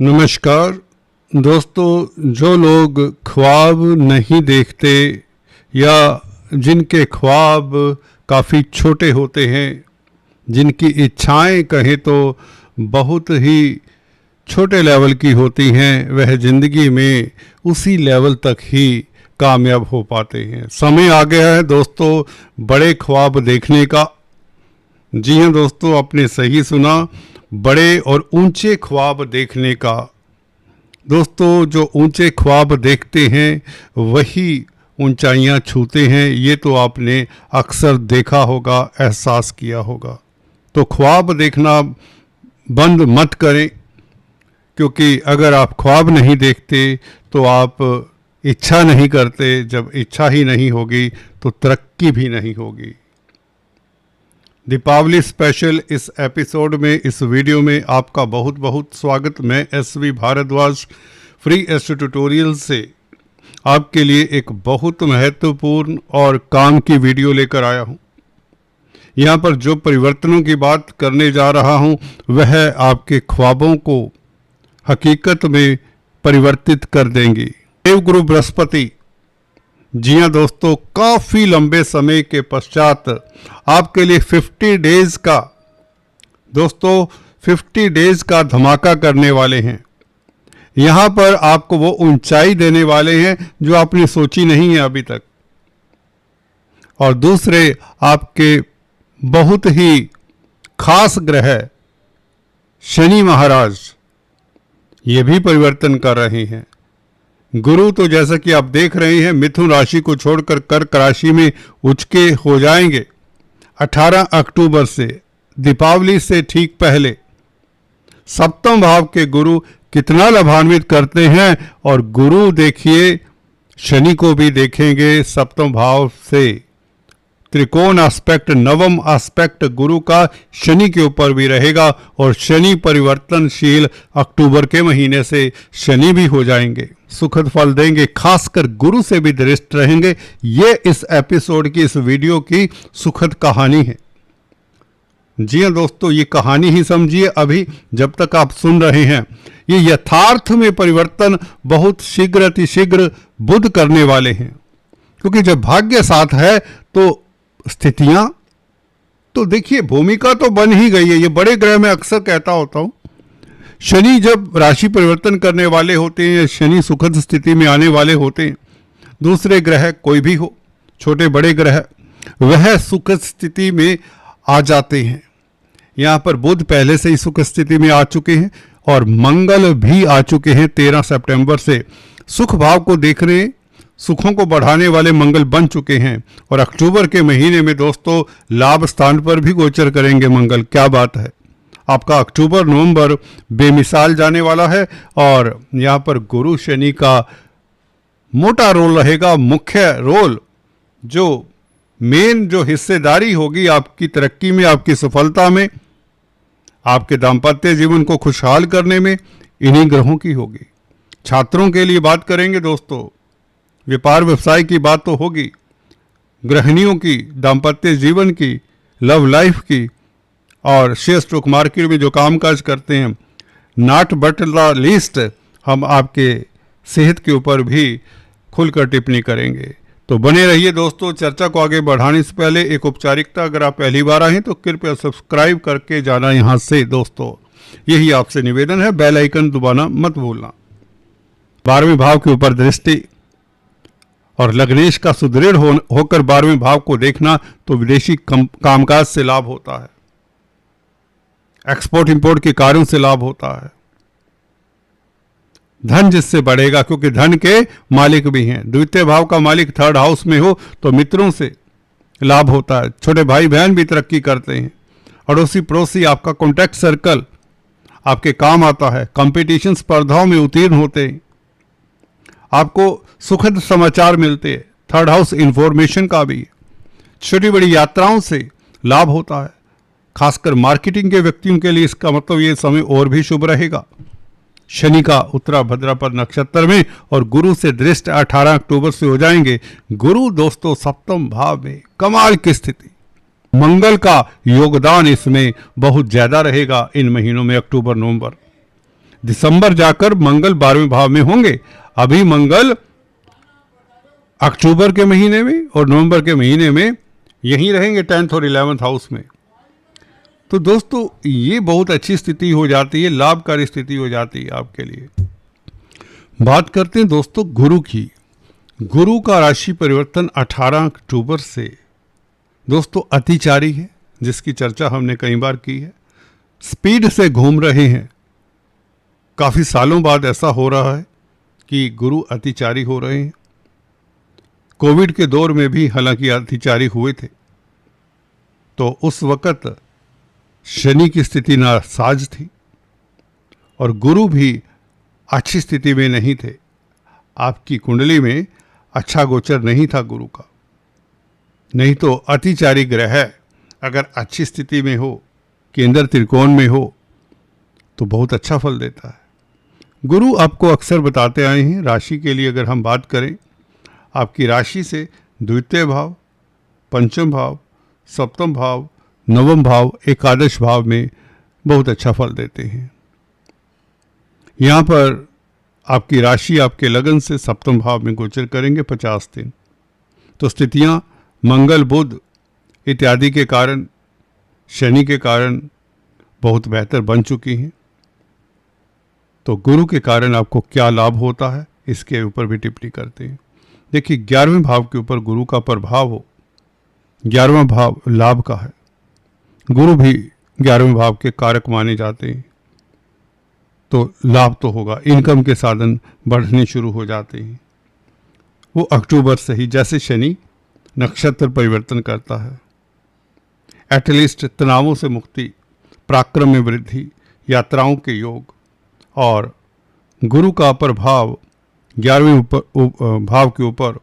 नमस्कार दोस्तों, जो लोग ख्वाब नहीं देखते या जिनके ख्वाब काफ़ी छोटे होते हैं, जिनकी इच्छाएं कहें तो बहुत ही छोटे लेवल की होती हैं, वह ज़िंदगी में उसी लेवल तक ही कामयाब हो पाते हैं। समय आ गया है दोस्तों बड़े ख्वाब देखने का। जी हाँ दोस्तों, आपने सही सुना, बड़े और ऊंचे ख्वाब देखने का। दोस्तों, जो ऊंचे ख्वाब देखते हैं वही ऊंचाइयां छूते हैं। ये तो आपने अक्सर देखा होगा, एहसास किया होगा। तो ख्वाब देखना बंद मत करें, क्योंकि अगर आप ख्वाब नहीं देखते तो आप इच्छा नहीं करते। जब इच्छा ही नहीं होगी तो तरक्की भी नहीं होगी। दीपावली स्पेशल इस एपिसोड में, इस वीडियो में आपका बहुत बहुत स्वागत। मैं SV Bharadwaj free astro tutorial से आपके लिए एक बहुत महत्वपूर्ण और काम की वीडियो लेकर आया हूं। यहां पर जो परिवर्तनों की बात करने जा रहा हूं वह आपके ख्वाबों को हकीकत में परिवर्तित कर देंगी। देवगुरु बृहस्पति, जी हाँ दोस्तों, काफ़ी लंबे समय के पश्चात आपके लिए 50 डेज का, दोस्तों 50 डेज का धमाका करने वाले हैं। यहाँ पर आपको वो ऊंचाई देने वाले हैं जो आपने सोची नहीं है अभी तक। और दूसरे, आपके बहुत ही खास ग्रह शनि महाराज ये भी परिवर्तन कर रहे हैं। गुरु तो जैसा कि आप देख रहे हैं मिथुन राशि को छोड़कर कर्क राशि में उचके हो जाएंगे 18 अक्टूबर से, दीपावली से ठीक पहले। सप्तम भाव के गुरु कितना लाभान्वित करते हैं, और गुरु देखिए शनि को भी देखेंगे सप्तम भाव से। त्रिकोण एस्पेक्ट, नवम एस्पेक्ट गुरु का शनि के ऊपर भी रहेगा, और शनि परिवर्तनशील अक्टूबर के महीने से शनि भी हो जाएंगे, सुखद फल देंगे, खासकर गुरु से भी दृष्ट रहेंगे। ये इस एपिसोड की, इस वीडियो की सुखद कहानी है। जी हाँ दोस्तों, ये कहानी ही समझिए अभी जब तक आप सुन रहे हैं। ये यथार्थ में परिवर्तन बहुत शीघ्र अतिशीघ्र बुध करने वाले हैं, क्योंकि जब भाग्य साथ है तो स्थितियां, तो देखिए भूमिका तो बन ही गई है। ये बड़े ग्रह में अक्सर कहता होता हूं, शनि जब राशि परिवर्तन करने वाले होते हैं, शनि सुखद स्थिति में आने वाले होते हैं, दूसरे ग्रह कोई भी हो, छोटे बड़े ग्रह, वह सुखद स्थिति में आ जाते हैं। यहाँ पर बुध पहले से ही सुखद स्थिति में आ चुके हैं और मंगल भी आ चुके हैं 13 सितंबर से। सुख भाव को देख रहे हैं, सुखों को बढ़ाने वाले मंगल बन चुके हैं, और अक्टूबर के महीने में दोस्तों लाभ स्थान पर भी गोचर करेंगे मंगल। क्या बात है, आपका अक्टूबर नवंबर बेमिसाल जाने वाला है। और यहाँ पर गुरु शनि का मोटा रोल रहेगा, मुख्य रोल, जो मेन जो हिस्सेदारी होगी आपकी तरक्की में, आपकी सफलता में, आपके दाम्पत्य जीवन को खुशहाल करने में, इन्हीं ग्रहों की होगी। छात्रों के लिए बात करेंगे दोस्तों, व्यापार व्यवसाय की बात तो होगी, गृहिणियों की, दाम्पत्य जीवन की, लव लाइफ की, और शेयर स्टॉक मार्केट में जो कामकाज करते हैं। नॉट बट द लीस्ट, हम आपके सेहत के ऊपर भी खुलकर टिप्पणी करेंगे। तो बने रहिए दोस्तों। चर्चा को आगे बढ़ाने से पहले एक औपचारिकता, अगर आप पहली बार आए हैं तो कृपया सब्सक्राइब करके जाना यहाँ से दोस्तों, यही आपसे निवेदन है। बेल आइकन दबाना मत भूलना। 12वें भाव के ऊपर दृष्टि और लग्नेश का सुदृढ़ होकर 12वें भाव को देखना, तो विदेशी कामकाज से लाभ होता है, एक्सपोर्ट इंपोर्ट के कार्यों से लाभ होता है, धन जिससे बढ़ेगा, क्योंकि धन के मालिक भी हैं। द्वितीय भाव का मालिक थर्ड हाउस में हो तो मित्रों से लाभ होता है, छोटे भाई बहन भी तरक्की करते हैं, अड़ोसी पड़ोसी, आपका कॉन्टैक्ट सर्कल आपके काम आता है, कंपटीशन स्पर्धाओं में उत्तीर्ण होते हैं, आपको सुखद समाचार मिलते हैं। थर्ड हाउस इंफॉर्मेशन का भी, छोटी बड़ी यात्राओं से लाभ होता है, खासकर मार्केटिंग के व्यक्तियों के लिए इसका मतलब ये समय और भी शुभ रहेगा। शनि का उत्तरा भाद्रपद नक्षत्र में, और गुरु से दृष्ट 18 अक्टूबर से हो जाएंगे। गुरु दोस्तों सप्तम भाव में, कमाल की स्थिति। मंगल का योगदान इसमें बहुत ज्यादा रहेगा इन महीनों में, अक्टूबर नवंबर। दिसंबर जाकर मंगल 12वें भाव में होंगे। अभी मंगल अक्टूबर के महीने में और नवंबर के महीने में यहीं रहेंगे 10th और 11th हाउस में। तो दोस्तों ये बहुत अच्छी स्थिति हो जाती है, लाभकारी स्थिति हो जाती है आपके लिए। बात करते हैं दोस्तों गुरु की। गुरु का राशि परिवर्तन 18 अक्टूबर से दोस्तों अतिचारी है, जिसकी चर्चा हमने कई बार की है। स्पीड से घूम रहे हैं, काफ़ी सालों बाद ऐसा हो रहा है कि गुरु अतिचारी हो रहे हैं। कोविड के दौर में भी हालांकि अतिचारी हुए थे, तो उस वक़्त शनि की स्थिति नासाज थी और गुरु भी अच्छी स्थिति में नहीं थे। आपकी कुंडली में अच्छा गोचर नहीं था गुरु का। नहीं तो अतिचारी ग्रह अगर अच्छी स्थिति में हो, केंद्र त्रिकोण में हो, तो बहुत अच्छा फल देता है। गुरु आपको अक्सर बताते आए हैं। राशि के लिए अगर हम बात करें, आपकी राशि से द्वितीय भाव, पंचम भाव, सप्तम भाव, नवम भाव, एकादश भाव में बहुत अच्छा फल देते हैं। यहाँ पर आपकी राशि आपके लगन से सप्तम भाव में गोचर करेंगे 50 दिन। तो स्थितियाँ मंगल, बुध इत्यादि के कारण, शनि के कारण बहुत बेहतर बन चुकी हैं। तो गुरु के कारण आपको क्या लाभ होता है, इसके ऊपर भी टिप्पणी करते हैं। देखिए 11वें भाव के ऊपर गुरु का प्रभाव हो, 11वां भाव लाभ का है। गुरु भी 11वें भाव के कारक माने जाते हैं, तो लाभ तो होगा। इनकम के साधन बढ़ने शुरू हो जाते हैं। वो अक्टूबर से ही, जैसे शनि नक्षत्र परिवर्तन करता है, एटलीस्ट तनावों से मुक्ति, पराक्रम में वृद्धि, यात्राओं के योग, और गुरु का प्रभाव 11वें भाव के ऊपर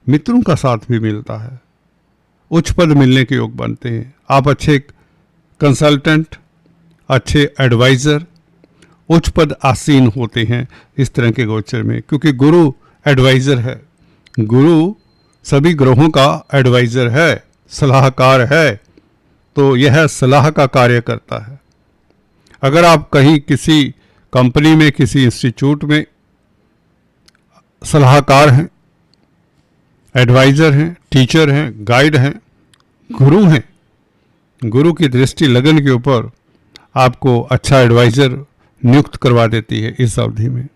मित्रों का साथ भी मिलता है। उच्च पद मिलने के योग बनते हैं। आप अच्छे कंसल्टेंट, अच्छे एडवाइज़र, उच्च पद आसीन होते हैं इस तरह के गोचर में, क्योंकि गुरु एडवाइज़र है। गुरु सभी ग्रहों का एडवाइज़र है, सलाहकार है, तो यह सलाह का कार्य करता है। अगर आप कहीं किसी कंपनी में, किसी इंस्टीट्यूट में सलाहकार हैं, एडवाइज़र हैं, टीचर हैं, गाइड हैं, गुरु हैं, गुरु की दृष्टि लगन के ऊपर आपको अच्छा एडवाइज़र नियुक्त करवा देती है। इस अवधि में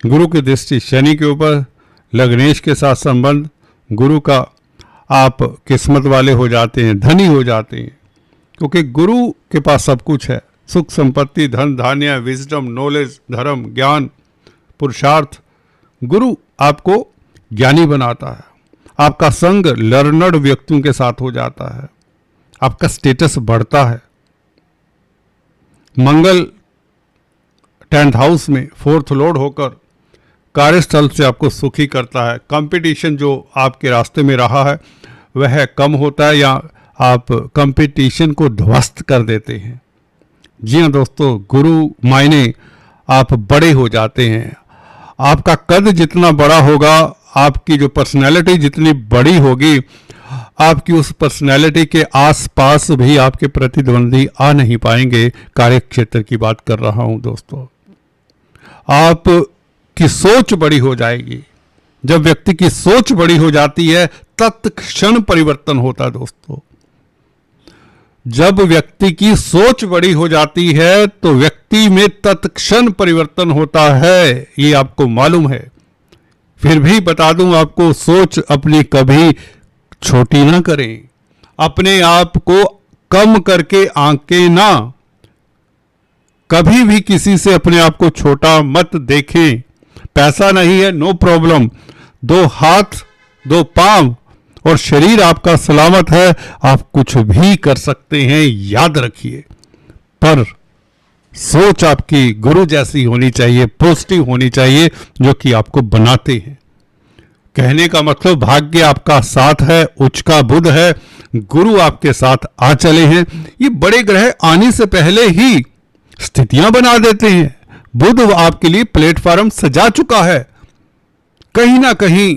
गुरु की दृष्टि शनि के ऊपर, लग्नेश के साथ संबंध, गुरु का, आप किस्मत वाले हो जाते हैं, धनी हो जाते हैं, क्योंकि गुरु के पास सब कुछ है। सुख, संपत्ति, धन, धान्य, विजडम, नॉलेज, धर्म, ज्ञान, पुरुषार्थ। गुरु आपको ज्ञानी बनाता है। आपका संग लर्नड व्यक्तियों के साथ हो जाता है, आपका स्टेटस बढ़ता है। मंगल 10th हाउस में 4th लॉर्ड होकर कार्यस्थल से आपको सुखी करता है। कंपटीशन जो आपके रास्ते में रहा है वह कम होता है, या आप कंपटीशन को ध्वस्त कर देते हैं। जी हाँ दोस्तों, गुरु मायने आप बड़े हो जाते हैं। आपका कद जितना बड़ा होगा, आपकी जो पर्सनैलिटी जितनी बड़ी होगी, आपकी उस पर्सनैलिटी के आसपास भी आपके प्रतिद्वंदी आ नहीं पाएंगे। कार्य क्षेत्र की बात कर रहा हूं दोस्तों। आपकी सोच बड़ी हो जाएगी। जब व्यक्ति की सोच बड़ी हो जाती है, तत्क्षण परिवर्तन होता है दोस्तों। जब व्यक्ति की सोच बड़ी हो जाती है तो व्यक्ति में तत्क्षण परिवर्तन होता है, ये आपको मालूम है। फिर भी बता दूं आपको, सोच अपनी कभी छोटी ना करें, अपने आप को कम करके आंके ना, कभी भी किसी से अपने आप को छोटा मत देखें। पैसा नहीं है, नो प्रॉब्लम, 2 हाथ 2 पांव और शरीर आपका सलामत है, आप कुछ भी कर सकते हैं, याद रखिए। पर सोच आपकी गुरु जैसी होनी चाहिए, पॉजिटिव होनी चाहिए, जो कि आपको बनाते हैं। कहने का मतलब भाग्य आपका साथ है, उच्च का बुध है, गुरु आपके साथ आ चले हैं। ये बड़े ग्रह आने से पहले ही स्थितियां बना देते हैं। बुध आपके लिए प्लेटफॉर्म सजा चुका है। कहीं ना कहीं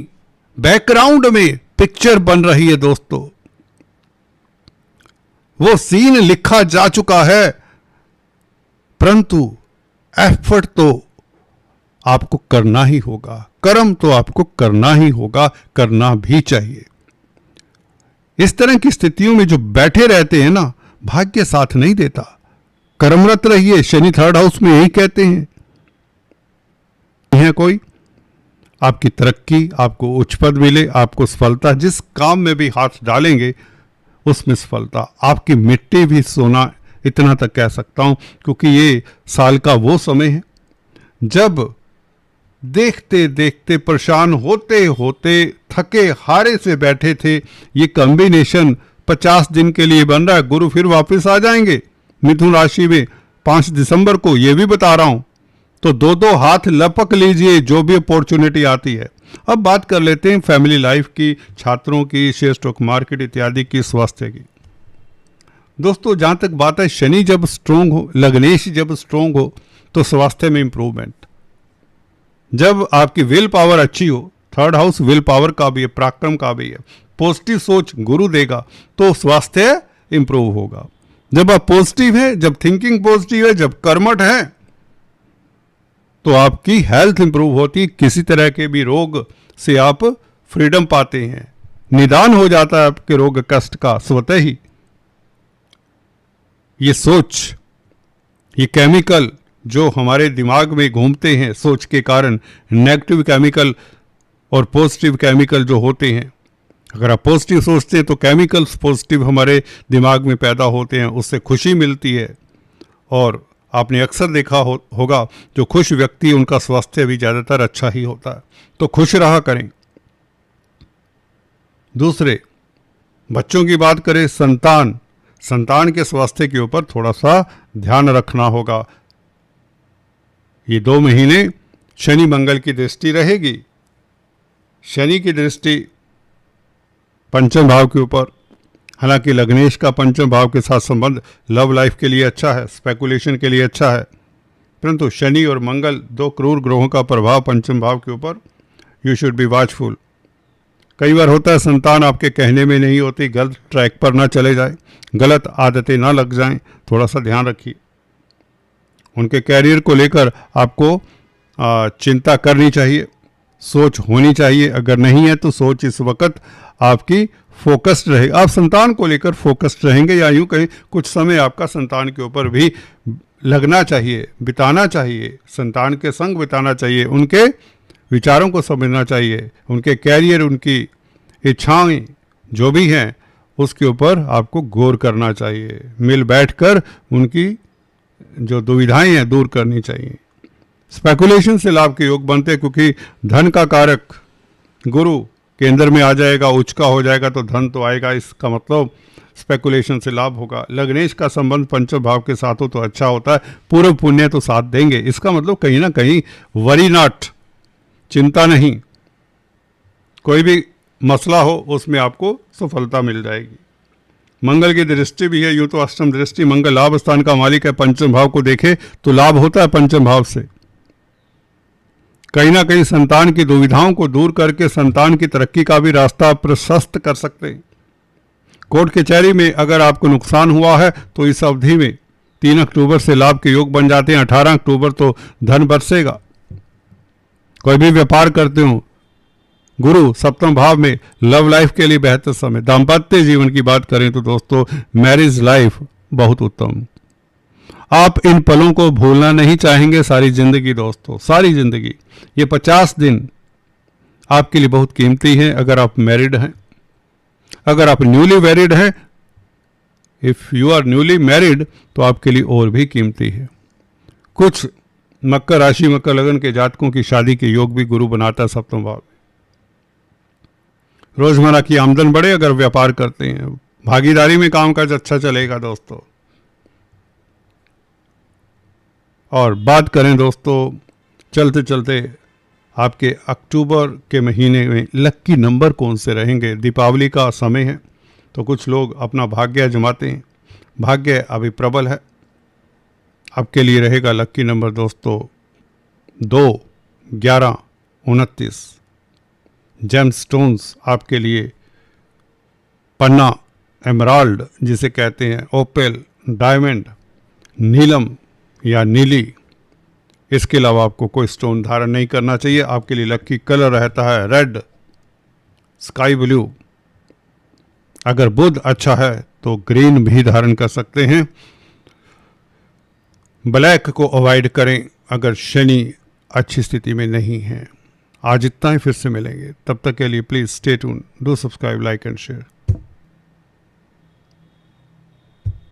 बैकग्राउंड में पिक्चर बन रही है दोस्तों, वो सीन लिखा जा चुका है, परंतु एफर्ट तो आपको करना ही होगा, कर्म तो आपको करना ही होगा, करना भी चाहिए। इस तरह की स्थितियों में जो बैठे रहते हैं ना, भाग्य साथ नहीं देता। कर्मरत रहिए, शनि थर्ड हाउस में यही कहते हैं। है कोई आपकी तरक्की, आपको उच्च पद मिले, आपको सफलता, जिस काम में भी हाथ डालेंगे उसमें सफलता। आपकी मिट्टी भी सोना, इतना तक कह सकता हूं, क्योंकि ये साल का वो समय है जब देखते देखते परेशान होते होते थके हारे से बैठे थे। ये कॉम्बिनेशन 50 दिन के लिए बन रहा है। गुरु फिर वापस आ जाएंगे मिथुन राशि में 5 दिसंबर को, ये भी बता रहा हूं। तो दो दो हाथ लपक लीजिए जो भी अपॉर्चुनिटी आती है। अब बात कर लेते हैं फैमिली लाइफ की, छात्रों की, शेयर स्टॉक मार्केट इत्यादि की, स्वास्थ्य की। दोस्तों जहां तक बात है, शनि जब स्ट्रोंग हो, लग्नेश जब स्ट्रोंग हो, तो स्वास्थ्य में इंप्रूवमेंट। जब आपकी विल पावर अच्छी हो, थर्ड हाउस विल पावर का भी है, पराक्रम का भी है, पॉजिटिव सोच गुरु देगा, तो स्वास्थ्य इंप्रूव होगा। जब आप पॉजिटिव है, जब थिंकिंग पॉजिटिव है, जब कर्मठ है, तो आपकी हेल्थ इंप्रूव होती है। किसी तरह के भी रोग से आप फ्रीडम पाते हैं, निदान हो जाता है आपके रोग कष्ट का स्वतः ही। ये सोच, ये केमिकल जो हमारे दिमाग में घूमते हैं सोच के कारण, नेगेटिव केमिकल और पॉजिटिव केमिकल जो होते हैं, अगर आप पॉजिटिव सोचते हैं तो केमिकल्स पॉजिटिव हमारे दिमाग में पैदा होते हैं, उससे खुशी मिलती है। और आपने अक्सर देखा होगा जो खुश व्यक्ति, उनका स्वास्थ्य भी ज़्यादातर अच्छा ही होता है। तो खुश रहा करें। दूसरे, बच्चों की बात करें, संतान के स्वास्थ्य के ऊपर थोड़ा सा ध्यान रखना होगा। ये 2 महीने शनि मंगल की दृष्टि रहेगी। शनि की दृष्टि पंचम भाव के ऊपर, हालांकि लग्नेश का पंचम भाव के साथ संबंध लव लाइफ के लिए अच्छा है, स्पेकुलेशन के लिए अच्छा है, परंतु शनि और मंगल 2 क्रूर ग्रहों का प्रभाव पंचम भाव के ऊपर, यू शुड बी वॉचफुल। कई बार होता है संतान आपके कहने में नहीं होती, गलत ट्रैक पर ना चले जाए, गलत आदतें ना लग जाएं, थोड़ा सा ध्यान रखिए। उनके कैरियर को लेकर आपको चिंता करनी चाहिए, सोच होनी चाहिए। अगर नहीं है तो सोच इस वक्त आपकी फोकस्ड रहेगी, आप संतान को लेकर फोकस्ड रहेंगे, या यूं कहें कुछ समय आपका संतान के ऊपर भी लगना चाहिए, बिताना चाहिए, संतान के संग बिताना चाहिए, उनके विचारों को समझना चाहिए, उनके कैरियर, उनकी इच्छाएं जो भी हैं उसके ऊपर आपको गौर करना चाहिए। मिल बैठकर उनकी जो दुविधाएं हैं दूर करनी चाहिए। स्पेकुलेशन से लाभ के योग बनते हैं, क्योंकि धन का कारक गुरु केंद्र में आ जाएगा, उच्च का हो जाएगा, तो धन तो आएगा। इसका मतलब स्पेकुलेशन से लाभ होगा। लग्नेश का संबंध पंचम भाव के साथ हो तो अच्छा होता है, पूर्व पुण्य तो साथ देंगे। इसका मतलब कहीं ना कहीं वरी नॉट, चिंता नहीं, कोई भी मसला हो उसमें आपको सफलता मिल जाएगी। मंगल की दृष्टि भी है, यूं तो अष्टम दृष्टि, मंगल लाभ स्थान का मालिक है, पंचम भाव को देखे तो लाभ होता है पंचम भाव से। कहीं ना कहीं संतान की दुविधाओं को दूर करके संतान की तरक्की का भी रास्ता प्रशस्त कर सकते हैं। कोर्ट कचहरी में अगर आपको नुकसान हुआ है तो इस अवधि में 3 अक्टूबर से लाभ के योग बन जाते हैं। 18 अक्टूबर तो धन बरसेगा। कोई भी व्यापार करते हो, गुरु सप्तम भाव में, लव लाइफ के लिए बेहतर समय। दाम्पत्य जीवन की बात करें तो दोस्तों मैरिज लाइफ बहुत उत्तम। आप इन पलों को भूलना नहीं चाहेंगे सारी जिंदगी दोस्तों, सारी जिंदगी। ये 50 दिन आपके लिए बहुत कीमती है। अगर आप मैरिड हैं, अगर आप न्यूली मैरिड हैं, if you are newly married, तो आपके लिए और भी कीमती है। कुछ मकर राशि, मकर लगन के जातकों की शादी के योग भी गुरु बनाता है सप्तम भाव में। रोजमर्रा की आमदन बढ़े अगर व्यापार करते हैं। भागीदारी में कामकाज अच्छा चलेगा दोस्तों। और बात करें दोस्तों चलते चलते आपके अक्टूबर के महीने में लक्की नंबर कौन से रहेंगे। दीपावली का समय है तो कुछ लोग अपना भाग्य आजमाते हैं। भाग्य अभी प्रबल है। आपके लिए रहेगा लक्की नंबर दोस्तों 2, 11, 29। जेम स्टोन्स आपके लिए पन्ना, एमराल्ड जिसे कहते हैं, ओपेल, डायमंड, नीलम या नीली, इसके अलावा आपको कोई स्टोन धारण नहीं करना चाहिए। आपके लिए लकी कलर रहता है रेड, स्काई ब्लू। अगर बुध अच्छा है तो ग्रीन भी धारण कर सकते हैं। ब्लैक को अवॉइड करें अगर शनि अच्छी स्थिति में नहीं है। आज इतना ही, फिर से मिलेंगे, तब तक के लिए please stay tune, do subscribe, like and share.